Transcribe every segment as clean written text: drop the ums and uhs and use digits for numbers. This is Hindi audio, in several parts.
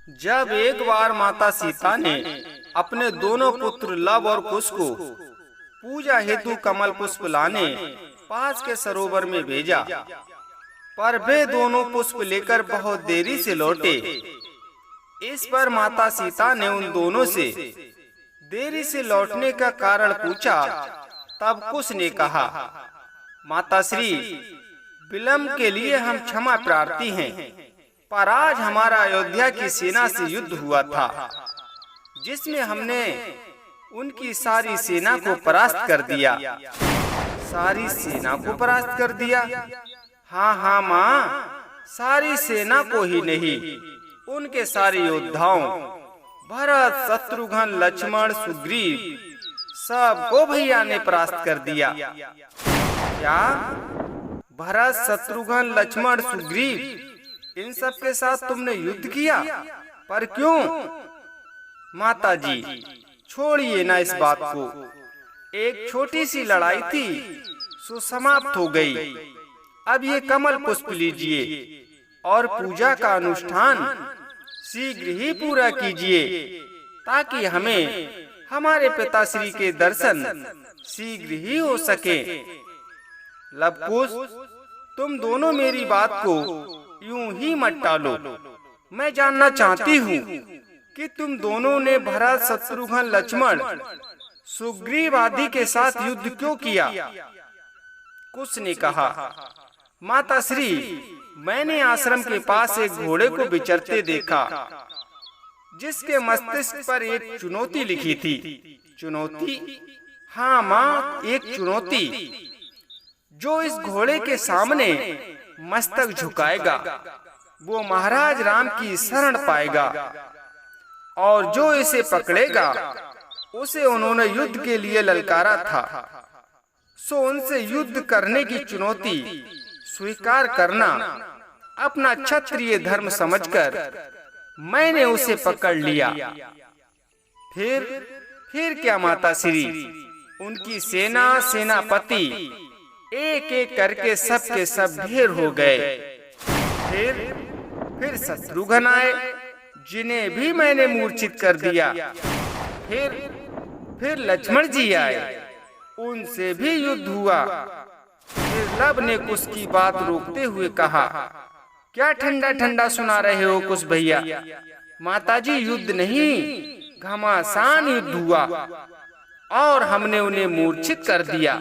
जब एक बार माता सीता ने अपने दोनों पुत्र लव और कुश को पूजा हेतु कमल पुष्प लाने पास के सरोवर में भेजा, पर वे दोनों पुष्प लेकर बहुत देरी से लौटे। इस पर माता सीता ने उन दोनों से देरी से लौटने का कारण पूछा। तब कुश ने कहा, माता श्री, विलंब के लिए हम क्षमा प्रार्थी हैं, पर आज हमारा अयोध्या की सेना से युद्ध हुआ था, जिसमें हमने उनकी सारी सेना को परास्त कर दिया। सारी सेना को परास्त कर दिया? हाँ हाँ माँ, सारी सेना को ही नहीं, उनके सारे योद्धाओं भरत, शत्रुघ्न, लक्ष्मण, सुग्रीव सबको भैया ने परास्त कर दिया। क्या भरत, शत्रुघ्न, लक्ष्मण, सुग्रीव इन सब के साथ तुमने युद्ध किया? पर क्यों? माता जी, छोड़िए ना इस बात को। एक छोटी सी लड़ाई थी, सो समाप्त हो गई। अब ये कमल पुष्प लीजिए और पूजा का अनुष्ठान शीघ्र ही पूरा कीजिए, ताकि हमें हमारे पिताश्री के दर्शन शीघ्र ही हो सके। लवकुश, तुम दोनों मेरी बात को यूं ही मत टालो। मैं जानना चाहती हूँ कि तुम दोनों ने भरत, शत्रुघ्न, लक्ष्मण, सुग्रीव आदि के साथ युद्ध क्यों किया? कुश ने कहा, माता श्री, मैंने आश्रम के पास एक घोड़े को विचरते देखा, जिसके मस्तिष्क पर एक चुनौती लिखी थी। चुनौती? हाँ माँ, एक चुनौती। जो इस घोड़े के सामने मस्तक झुकाएगा, वो महाराज राम की शरण पाएगा, और जो इसे पकड़ेगा, उसे उन्होंने युद्ध के लिए ललकारा था। सो उनसे युद्ध करने की चुनौती स्वीकार करना अपना क्षत्रिय धर्म समझकर मैंने उसे पकड़ लिया। फिर क्या माता श्री? उनकी सेना, सेनापति एक एक करके सब के सब ढेर हो गए। फिर शत्रुघ्न आए, जिन्हें भी मैंने मूर्छित कर दिया। फिर लक्ष्मण जी आए, उनसे भी युद्ध हुआ। फिर लव ने कुश की बात रोकते हुए कहा, क्या ठंडा ठंडा सुना रहे हो कुश भैया? माताजी, युद्ध नहीं, घमासान युद्ध हुआ और हमने उन्हें मूर्छित कर दिया।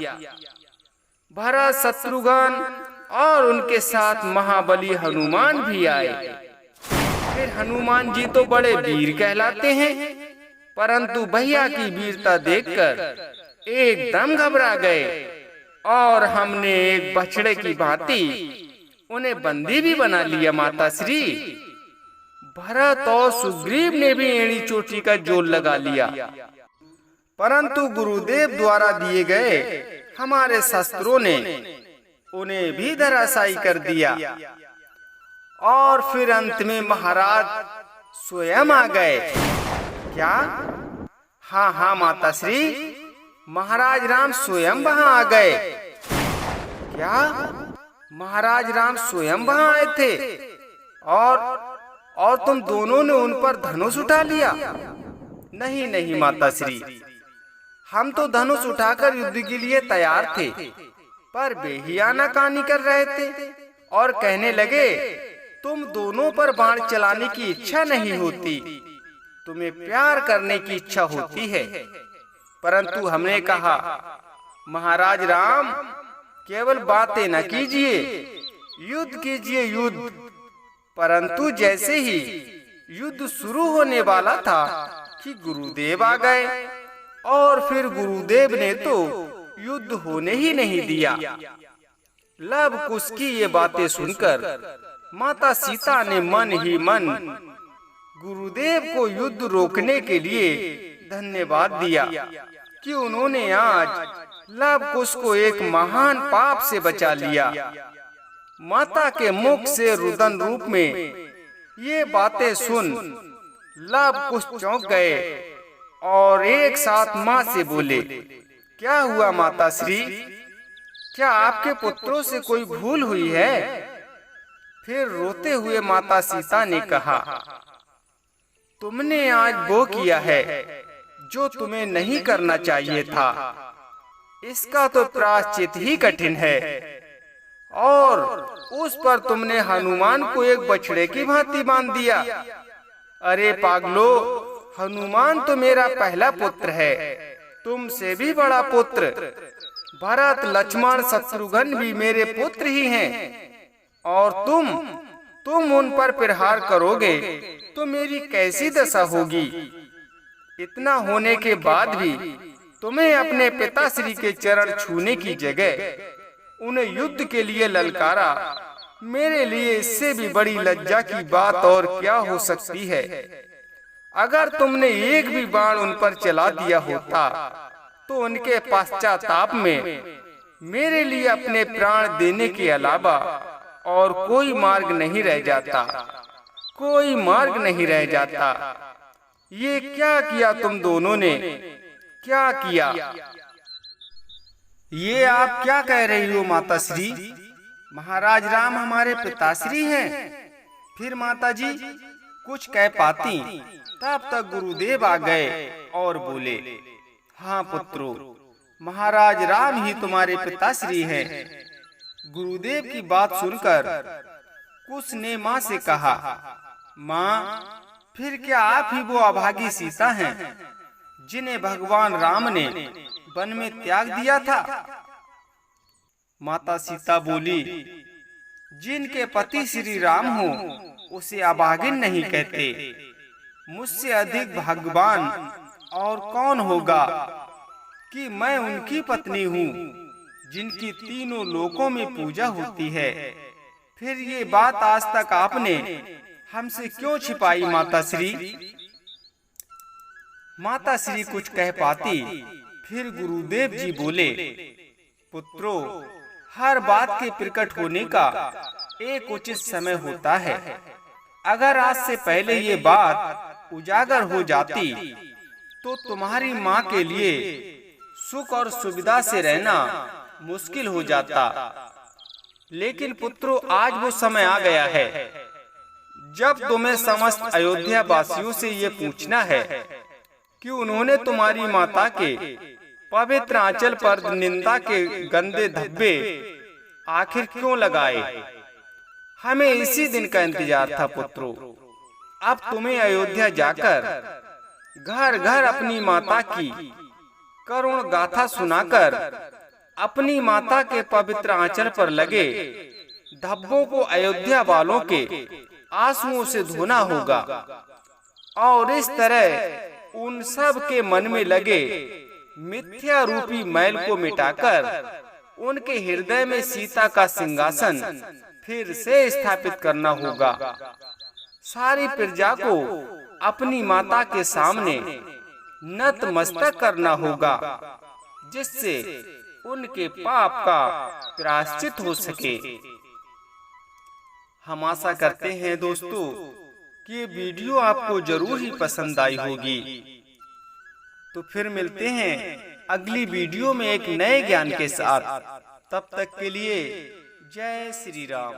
भरत, शत्रुघ्न और उनके साथ महाबली हनुमान भी आए। फिर हनुमान जी तो बड़े वीर कहलाते हैं, परंतु भैया की वीरता देखकर एकदम घबरा गए, और हमने एक बछड़े की भांति उन्हें बंदी भी बना लिया। माता श्री, भरत और सुग्रीव ने भी एड़ी चोटी का जोल लगा लिया, परंतु गुरुदेव द्वारा दिए गए हमारे शस्त्रों ने उन्हें भी धराशायी कर दिया। और फिर अंत में महाराज स्वयं आ गए। क्या? हाँ हाँ माता श्री, महाराज राम स्वयं वहां आ गए। क्या? महाराज राम स्वयं वहां आए थे और तुम दोनों ने उन पर धनुष उठा लिया? नहीं नहीं माता श्री, हम तो धनुष उठाकर युद्ध के लिए तैयार थे, पर वे ही आनाकानी कर रहे थे और कहने लगे, तुम दोनों पर बाण चलाने की इच्छा नहीं होती, तुम्हें प्यार करने की इच्छा होती है। परंतु हमने कहा, महाराज राम, केवल बातें न कीजिए, युद्ध कीजिए युद्ध। परंतु जैसे ही युद्ध शुरू होने वाला था कि गुरुदेव आ गए, और फिर गुरुदेव ने तो युद्ध होने ही नहीं दिया। लव कुश की ये बातें सुनकर माता सीता ने मन ही मन गुरुदेव को युद्ध रोकने के लिए धन्यवाद दिया कि उन्होंने आज लव कुश को एक महान पाप से बचा लिया। माता के मुख से रुदन रूप में ये बातें सुन लव कुश चौंक गए और एक साथ माँ से बोले, क्या हुआ माता श्री? क्या आपके पुत्रों से कोई भूल हुई है? फिर रोते हुए माता सीता ने कहा, तुमने आज वो किया है जो तुम्हें नहीं करना चाहिए था। इसका तो प्रायश्चित ही कठिन है। और उस पर तुमने हनुमान को एक बछड़े की भांति बांध दिया। अरे पागलो, हनुमान तो मेरा पहला पुत्र है, तुमसे भी बड़ा पुत्र। भरत, लक्ष्मण, शत्रुघ्न भी मेरे पुत्र ही हैं। और तुम उन पर प्रहार करोगे तो मेरी कैसी दशा होगी। इतना होने के बाद भी तुम्हें अपने पिताश्री के चरण छूने की जगह उन्हें युद्ध के लिए ललकारा। मेरे लिए इससे भी बड़ी लज्जा की बात और क्या हो सकती है। अगर तुमने एक भी बाण उन पर चला दिया होता तो उनके पश्चाताप में मेरे लिए अपने प्राण देने के अलावा और कोई मार्ग नहीं रह जाता, कोई मार्ग नहीं रह जाता। ये क्या किया तुम दोनों ने, क्या किया? ये आप क्या कह रही हो माता श्री? महाराज राम हमारे पिताश्री हैं। फिर माता जी कुछ कह पाती, तब तक गुरुदेव आ गए और बोले, हाँ पुत्रो, महाराज राम ही तुम्हारे पिताश्री हैं। गुरुदेव की बात सुनकर कुश ने माँ से कहा, माँ, फिर क्या आप ही वो अभागी सीता हैं जिन्हें भगवान राम ने वन में त्याग दिया था? माता सीता बोली, जिनके पति श्री राम हो उसे अभागिन नहीं कहते। मुझसे अधिक भाग्यवान और कौन होगा कि मैं उनकी पत्नी हूँ जिनकी तीनों लोकों में पूजा होती है। फिर ये बात आज तक आपने हमसे क्यों छिपाई माता श्री? माता श्री कुछ कह पाती, फिर गुरुदेव जी बोले, पुत्रो, हर बात के प्रकट होने का एक उचित समय होता है। अगर आज से पहले ये बात उजागर हो जाती तो तुम्हारी माँ के लिए सुख और सुविधा से रहना मुश्किल हो जाता। लेकिन पुत्रो, आज वो समय आ गया है जब तुम्हें समस्त अयोध्या वासियों से ये पूछना है कि उन्होंने तुम्हारी माता के पवित्र आंचल पर निंदा के गंदे धब्बे आखिर क्यों लगाए। हमें इसी दिन का इंतजार था पुत्रो। अब तुम्हें अयोध्या जाकर घर घर अपनी माता की करुण गाथा सुनाकर अपनी माता के पवित्र आंचल पर लगे धब्बों को अयोध्या वालों के आंसुओं से धोना होगा। और इस तरह उन सब के मन में लगे मिथ्या रूपी मैल को मिटाकर उनके हृदय में सीता का सिंहासन फिर से स्थापित करना होगा। सारी प्रजा को अपनी माता के सामने नतमस्तक करना होगा, जिससे उनके पाप का प्रायश्चित हो सके। हम आशा करते हैं दोस्तों कि ये वीडियो आपको जरूर ही पसंद आई होगी। तो फिर मिलते हैं अगली वीडियो में एक नए ज्ञान के साथ। तब तक के लिए जय श्री राम।